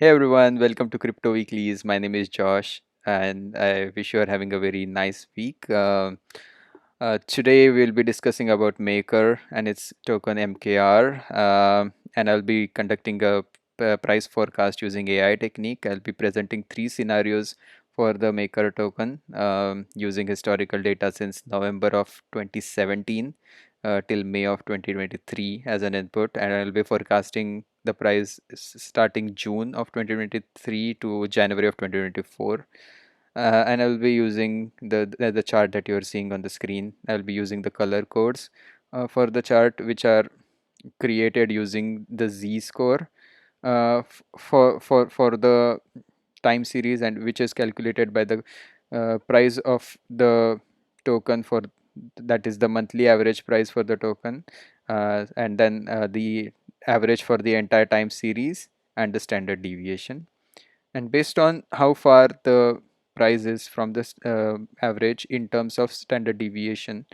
Hey everyone, welcome to Crypto Weeklies. My name is Josh, and I wish you are having a very nice week. Today we'll be discussing about Maker and its token MKR, and I'll be conducting a price forecast using AI technique. I'll be presenting three scenarios for the Maker token using historical data since November of 2017 till May of 2023 as an input, and I'll be forecasting the price starting June of 2023 to January of 2024. And I'll be using the chart that you're seeing on the screen. I'll be using the color codes for the chart, which are created using the z-score for the time series, and which is calculated by the price of the token for that is the monthly average price for the token, and then the average for the entire time series and the standard deviation. And based on how far the price is from this average in terms of standard deviation,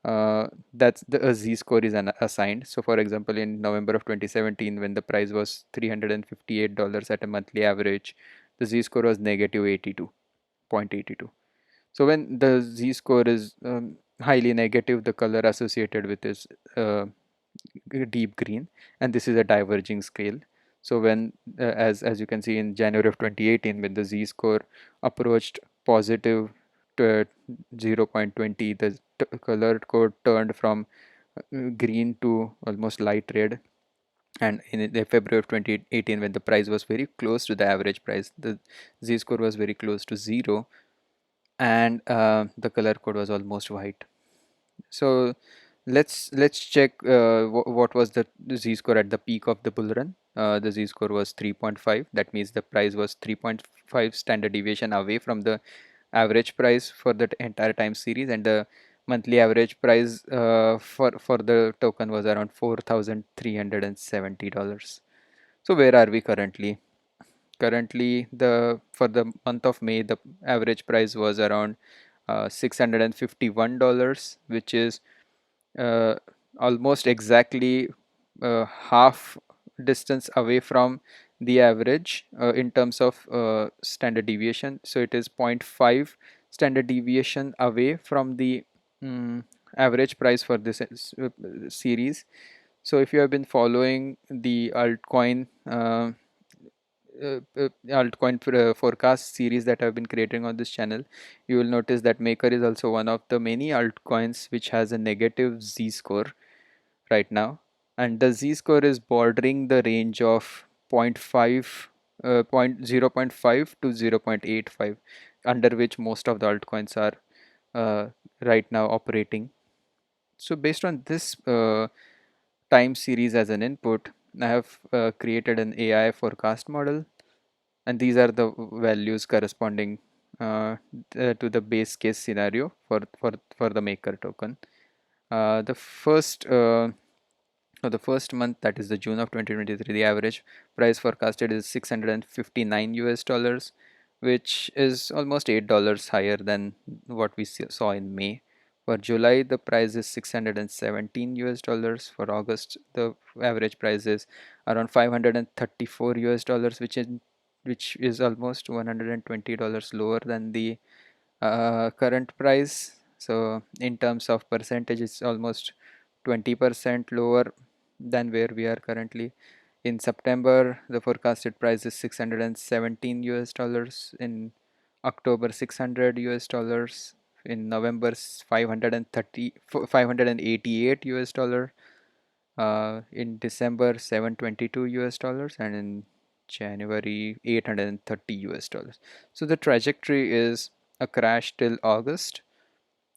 that's the a z-score is assigned. So for example, in November of 2017, when the price was $358 at a monthly average, the z-score was negative 82.82. So when the z-score is highly negative, the color associated with is uh, deep green, and this is a diverging scale. So when as you can see in January of 2018, when the z-score approached positive to 0.20, the color code turned from green to almost light red. And in the February of 2018, when the price was very close to the average price, the z-score was very close to zero, and the color code was almost white. So let's check what was the z-score at the peak of the bull run. The z-score was 3.5. That means the price was 3.5 standard deviation away from the average price for the entire time series, and the monthly average price for the token was around $4,370. So where are we currently? Currently, the for the month of May, the average price was around $651, which is uh, almost exactly half distance away from the average in terms of standard deviation. So it is zero point 0.5 standard deviation away from the average price for this series. So if you have been following the altcoin forecast series that I've been creating on this channel, you will notice that Maker is also one of the many altcoins which has a negative z-score right now, and the z-score is bordering the range of 0.5 0.5 to 0.85, under which most of the altcoins are right now operating. So based on this time series as an input, I have created an AI forecast model, and these are the values corresponding to the base case scenario for the Maker token. The first for the first month, that is the June of 2023, the average price forecasted is 659 US dollars, which is almost $8 higher than what we saw in May. For July, the price is 617 US dollars. For August, the average price is around 534 US dollars, which is almost $120 lower than the current price. So in terms of percentage, it's almost 20% lower than where we are currently. In September, the forecasted price is 617 US dollars. In October, 600 US dollars. In November, 588 US dollar. In December, 722 US dollars, and in January, 830 US dollars. So the trajectory is a crash till August,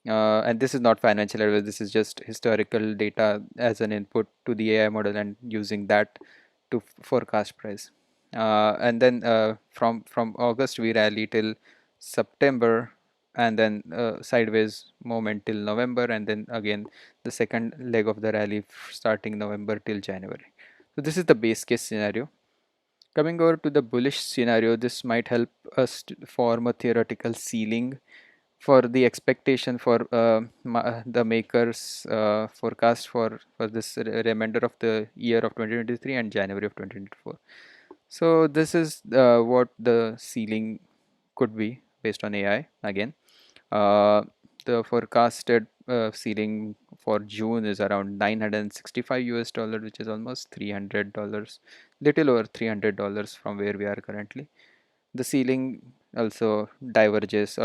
and this is not financial advice, this is just historical data as an input to the AI model and using that to forecast price. And then from August we rally till September, and then sideways moment till November, and then again the second leg of the rally starting November till January. So this is the base case scenario. Coming over to the bullish scenario, this might help us to form a theoretical ceiling for the expectation for the Maker's forecast for this remainder of the year of 2023 and January of 2024. So this is what the ceiling could be based on AI again. Uh, the forecasted ceiling for June is around 965 US dollar, which is almost $300, little over $300 from where we are currently. The ceiling also diverges,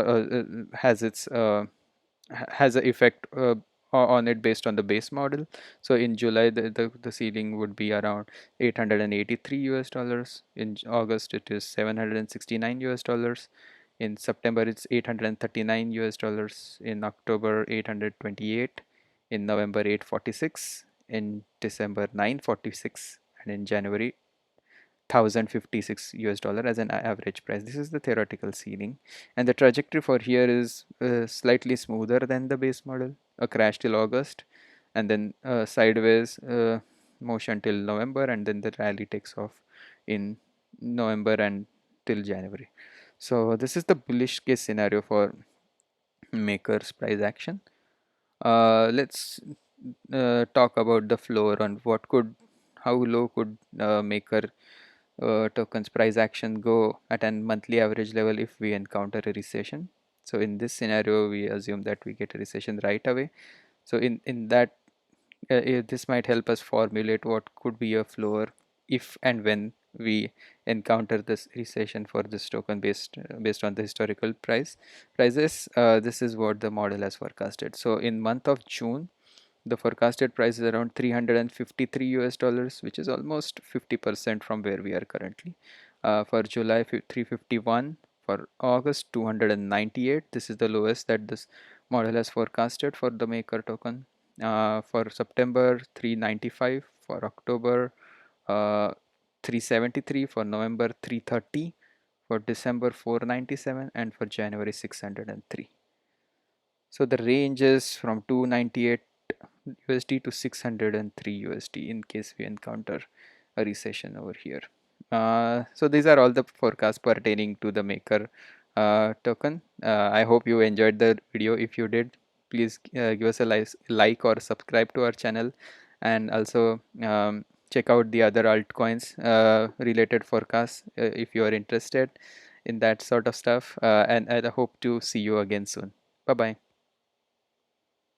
has its has an effect on it based on the base model. So in July, the ceiling would be around 883 US dollars. In August, it is 769 US dollars. In September, it's 839 US dollars. In October, 828. In November, 846. In December, 946. And in January, 1056 US dollar as an average price. This is the theoretical ceiling, and the trajectory for here is slightly smoother than the base model. A crash till August, and then sideways motion till November, and then the rally takes off in November and till January. So this is the bullish case scenario for Maker's price action. Let's talk about the floor and how low could Maker tokens price action go at a monthly average level if we encounter a recession. So in this scenario, we assume that we get a recession right away. So in that, this might help us formulate what could be a floor if and when we encounter this recession for this token based on the historical prices. This is what the model has forecasted. So in month of June, the forecasted price is around 353 US dollars, which is almost 50% from where we are currently. For July, 351. For August, 298. This is the lowest that this model has forecasted for the Maker token. For September, 395. For October, 373. For November, 330. For December, 497. And for January, 603. So the range is from 298 USD to 603 USD in case we encounter a recession over here. So these are all the forecasts pertaining to the Maker token. I hope you enjoyed the video. If you did, please give us a like or subscribe to our channel, and also check out the other altcoins related forecasts if you are interested in that sort of stuff. And I hope to see you again soon. Bye bye.